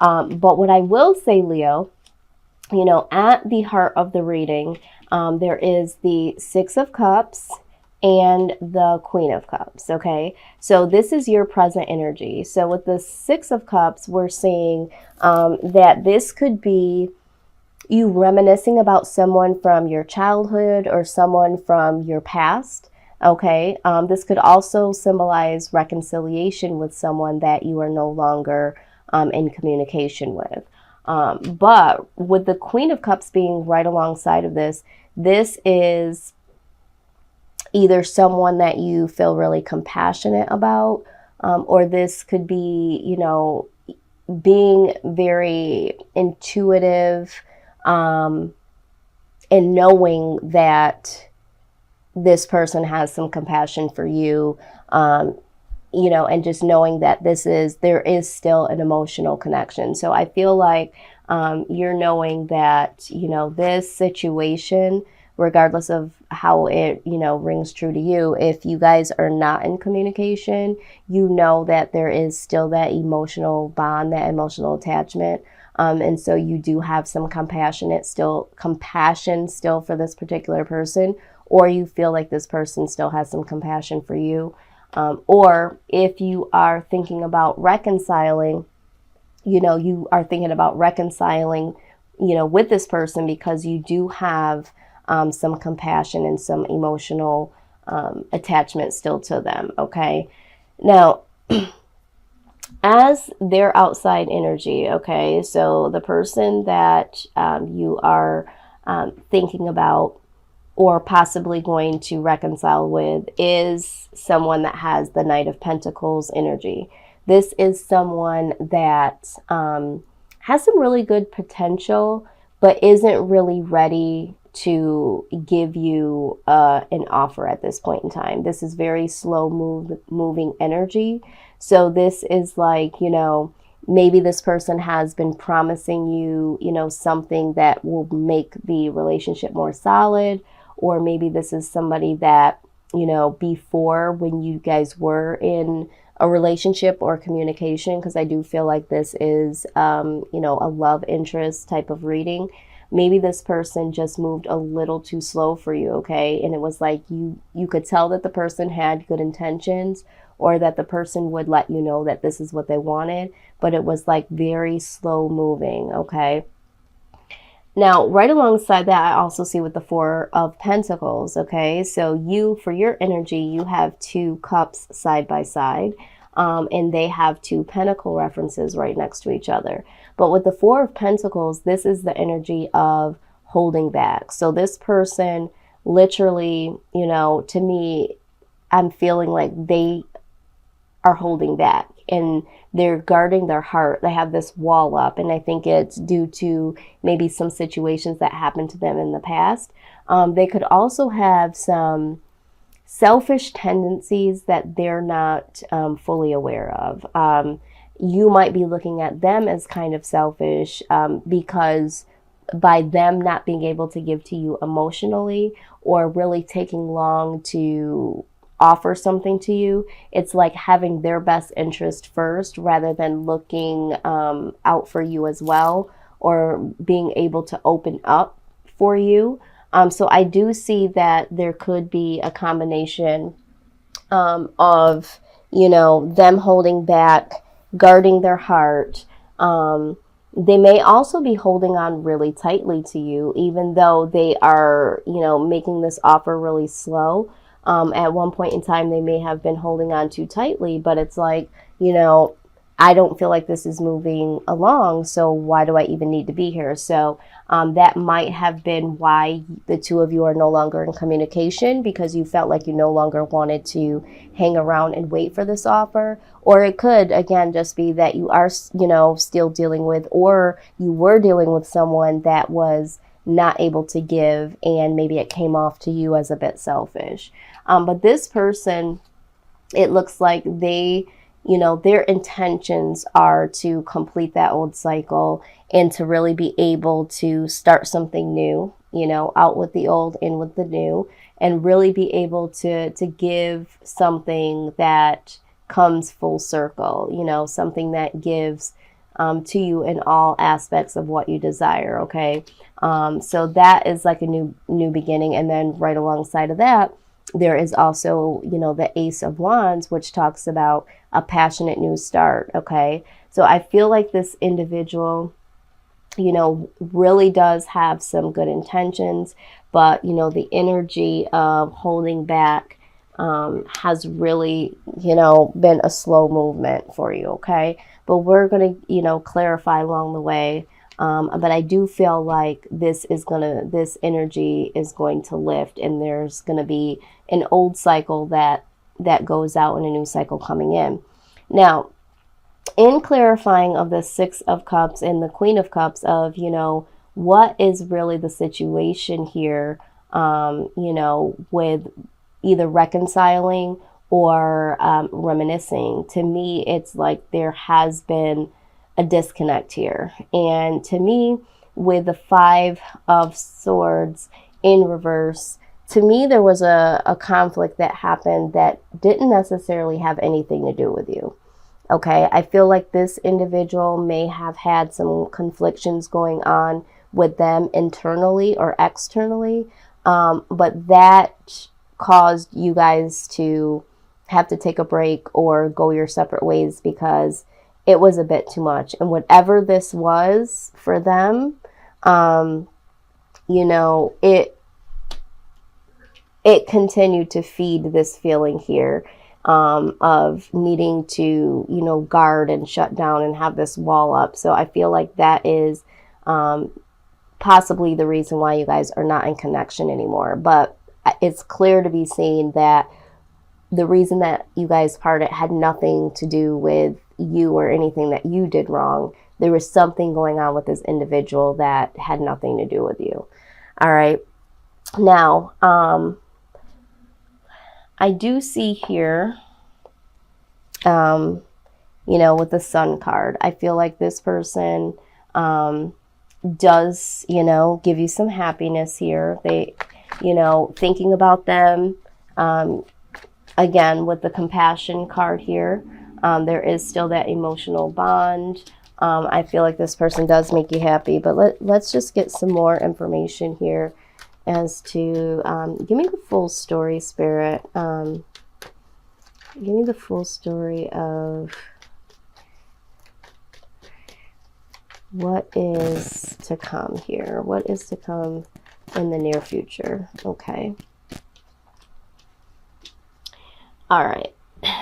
But what I will say, Leo, you know, at the heart of the reading, there is the Six of Cups and the Queen of Cups, okay? So this is your present energy. So with the Six of Cups, we're seeing that this could be you reminiscing about someone from your childhood or someone from your past. Okay, this could also symbolize reconciliation with someone that you are no longer in communication with. But with the Queen of Cups being right alongside of this, this is either someone that you feel really compassionate about, or this could be, you know, being very intuitive, and knowing that this person has some compassion for you, you know, and just knowing that there is still an emotional connection. So I feel like you're knowing that, you know, this situation, regardless of how it, you know, rings true to you, if you guys are not in communication, you know that there is still that emotional bond, that emotional attachment. And so you do have some compassion still for this particular person, or you feel like this person still has some compassion for you. Or if you are thinking about reconciling, you know, you are thinking about reconciling, you know, with this person because you do have some compassion and some emotional attachment still to them, okay? Now, as their outside energy, okay, so the person that you are thinking about or possibly going to reconcile with is someone that has the Knight of Pentacles energy. This is someone that has some really good potential, but isn't really ready to give you an offer at this point in time. This is very slow moving energy. So this is like, you know, maybe this person has been promising you, you know, something that will make the relationship more solid. Or maybe this is somebody that, you know, before when you guys were in a relationship or communication, because I do feel like this is, you know, a love interest type of reading. Maybe this person just moved a little too slow for you, okay? And it was like you could tell that the person had good intentions, or that the person would let you know that this is what they wanted, but it was like very slow moving, okay? Now, right alongside that, I also see with the Four of Pentacles, okay? So you, for your energy, you have two cups side by side, and they have two pentacle references right next to each other. But with the Four of Pentacles, this is the energy of holding back. So this person literally, you know, to me, I'm feeling like they are holding back and they're guarding their heart. They have this wall up, and I think it's due to maybe some situations that happened to them in the past. They could also have some selfish tendencies that they're not fully aware of. You might be looking at them as kind of selfish because by them not being able to give to you emotionally, or really taking long to offer something to you, it's like having their best interest first rather than looking out for you as well, or being able to open up for you. So I do see that there could be a combination of, you know, them holding back, guarding their heart. They may also be holding on really tightly to you, even though they are, you know, making this offer really slow. At one point in time, they may have been holding on too tightly, but it's like, you know, I don't feel like this is moving along, so why do I even need to be here? So that might have been why the two of you are no longer in communication, because you felt like you no longer wanted to hang around and wait for this offer. Or it could, again, just be that you are, you know, still dealing with, or you were dealing with someone that was not able to give, and maybe it came off to you as a bit selfish. But this person, it looks like they, you know, their intentions are to complete that old cycle and to really be able to start something new, you know, out with the old, in with the new, and really be able to give something that comes full circle, you know, something that gives to you in all aspects of what you desire, okay? So that is like a new beginning. And then right alongside of that, there is also, you know, the Ace of Wands, which talks about a passionate new start, okay? So I feel like this individual, you know, really does have some good intentions, but, you know, the energy of holding back has really, you know, been a slow movement for you, okay? But we're going to, you know, clarify along the way. But I do feel like this energy is going to lift, and there's going to be an old cycle that goes out and a new cycle coming in. Now, in clarifying of the Six of Cups and the Queen of Cups of, you know, what is really the situation here, you know, with either reconciling or reminiscing. To me, it's like there has been a disconnect here. And to me, with the Five of Swords in reverse, to me, there was a conflict that happened that didn't necessarily have anything to do with you. Okay, I feel like this individual may have had some conflictions going on with them internally or externally, but that caused you guys to have to take a break or go your separate ways because it was a bit too much. And whatever this was for them, you know, it continued to feed this feeling here. Of needing to, you know, guard and shut down and have this wall up. So I feel like that is possibly the reason why you guys are not in connection anymore. But it's clear to be seen that the reason that you guys parted had nothing to do with you or anything that you did wrong. There was something going on with this individual that had nothing to do with you. All right. Now, I do see here, you know, with the Sun card, I feel like this person does, you know, give you some happiness here. They, you know, thinking about them, again, with the Compassion card here, there is still that emotional bond. I feel like this person does make you happy, but let's just get some more information here as to, give me the full story, Spirit. Give me the full story of what is to come here. What is to come in the near future? Okay. All right.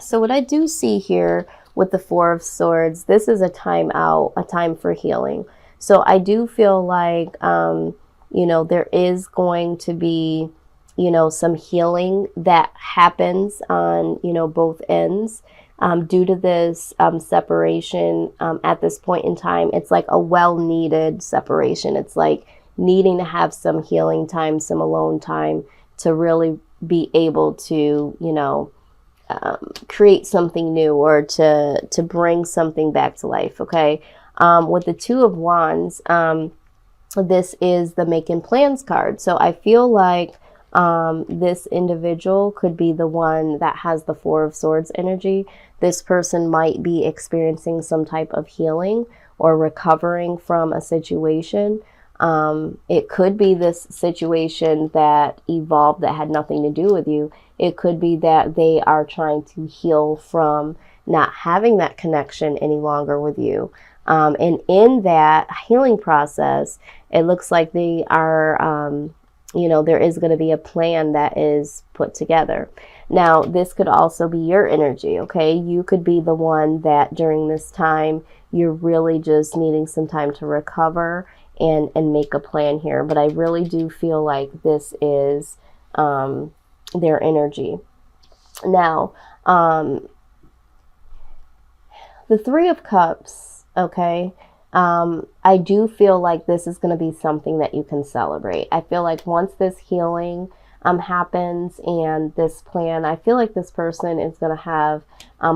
So what I do see here with the Four of Swords, this is a time out, a time for healing. So I do feel like, you know, there is going to be, you know, some healing that happens on, you know, both ends due to this separation at this point in time. It's like a well-needed separation. It's like needing to have some healing time, some alone time to really be able to, you know, create something new or to bring something back to life. Okay. With the Two of Wands, this is the making plans card. So I feel like this individual could be the one that has the Four of Swords energy. This person might be experiencing some type of healing or recovering from a situation. It could be this situation that evolved that had nothing to do with you. It could be that they are trying to heal from not having that connection any longer with you. And in that healing process, it looks like they are, you know, there is going to be a plan that is put together. Now, this could also be your energy, okay? You could be the one that during this time, you're really just needing some time to recover and make a plan here. But I really do feel like this is their energy. Now, the Three of Cups, okay? I do feel like this is going to be something that you can celebrate. I feel like once this healing happens and this plan, I feel like this person is going to have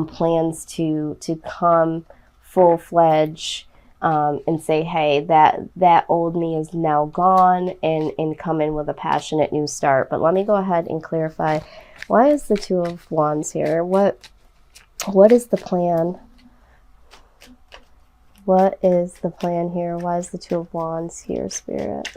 plans to come full-fledged and say, hey, that old me is now gone, and come in with a passionate new start. But let me go ahead and clarify, why is the Two of Wands here? What is the plan What is the plan here? Why is the Two of Wands here, Spirit?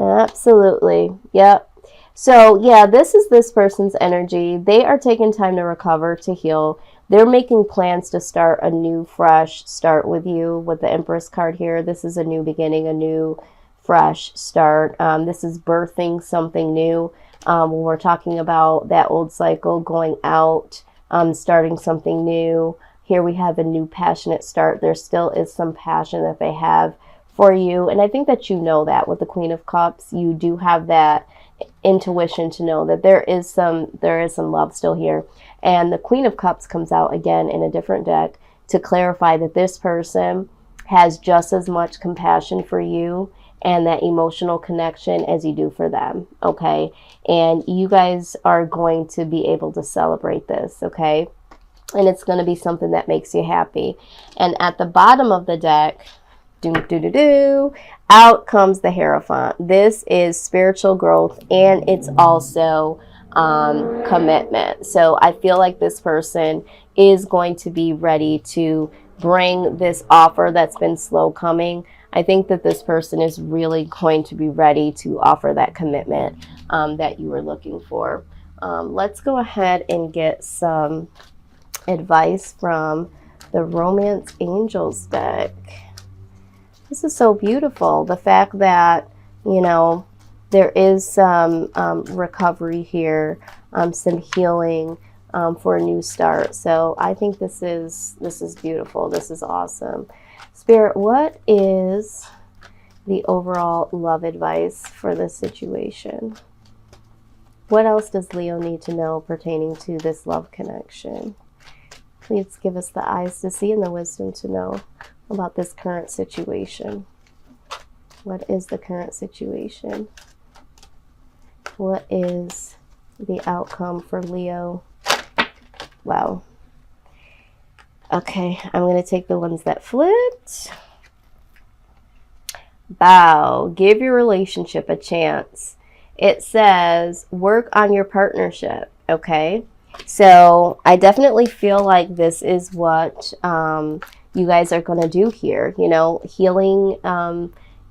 Absolutely. Yep. So yeah, this is this person's energy. They are taking time to recover, to heal. They're making plans to start a new, fresh start with you. With the Empress card here, this is a new beginning, a new, fresh start. This is birthing something new. When we're talking about that old cycle, going out, starting something new. Here we have a new passionate start. There still is some passion that they have for you. And I think that you know that with the Queen of Cups. You do have that intuition to know that there is some love still here. And the Queen of Cups comes out again in a different deck to clarify that this person has just as much compassion for you and that emotional connection as you do for them, okay? And you guys are going to be able to celebrate this, okay? And it's going to be something that makes you happy. And at the bottom of the deck, out comes the Hierophant. This is spiritual growth, and it's also commitment. So I feel like this person is going to be ready to bring this offer that's been slow coming. I think that this person is really going to be ready to offer that commitment that you were looking for. Let's go ahead and get some advice from the Romance Angels deck. This is so beautiful. The fact that, you know, there is some recovery here, some healing for a new start. So I think this is beautiful. This is awesome. Spirit, what is the overall love advice for this situation? What else does Leo need to know pertaining to this love connection? Please give us the eyes to see and the wisdom to know about this current situation. What is the current situation? What is the outcome for Leo? Wow. Okay, I'm going to take the ones that flipped. Bow. Give your relationship a chance. It says work on your partnership, okay? So I definitely feel like this is what you guys are going to do here, you know, healing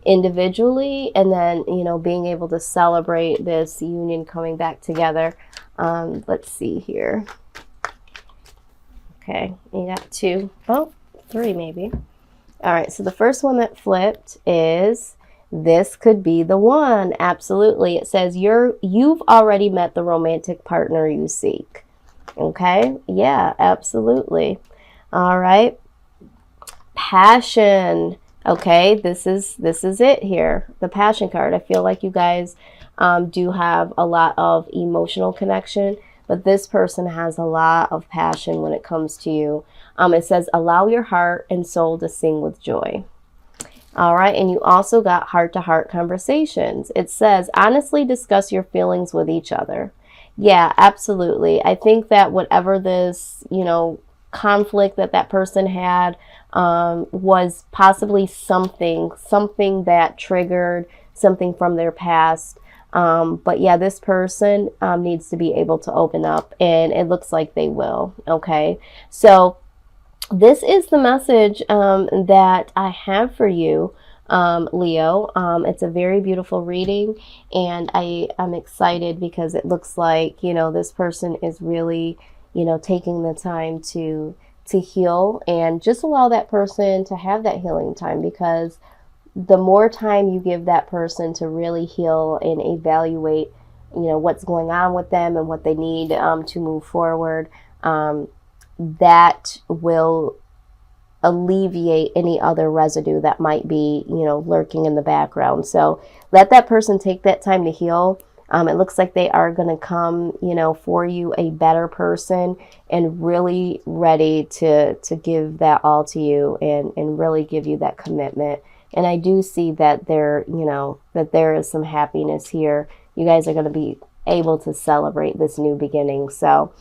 individually, and then, you know, being able to celebrate this union coming back together. Let's see here. Okay, you got two, oh, three maybe. All right, so the first one that flipped is this could be the one. Absolutely. It says you've already met the romantic partner you seek. Okay, yeah, absolutely. All right. Passion. Okay, this is it here, the Passion card. I feel like you guys do have a lot of emotional connection, but this person has a lot of passion when it comes to you. It says allow your heart and soul to sing with joy. All right, and you also got heart-to-heart conversations. It says honestly discuss your feelings with each other. Yeah, absolutely. I think that whatever this, you know, conflict that person had was possibly something that triggered something from their past. But yeah, this person needs to be able to open up, and it looks like they will. Okay, so this is the message that I have for you, Leo. It's a very beautiful reading, and I'm excited because it looks like, you know, this person is really, you know, taking the time to heal, and just allow that person to have that healing time, because the more time you give that person to really heal and evaluate, you know, what's going on with them and what they need to move forward, that will alleviate any other residue that might be, you know, lurking in the background. So let that person take that time to heal. It looks like they are going to come, you know, for you a better person, and really ready to give that all to you, and really give you that commitment. And I do see that there, you know, that there is some happiness here. You guys are going to be able to celebrate this new beginning. So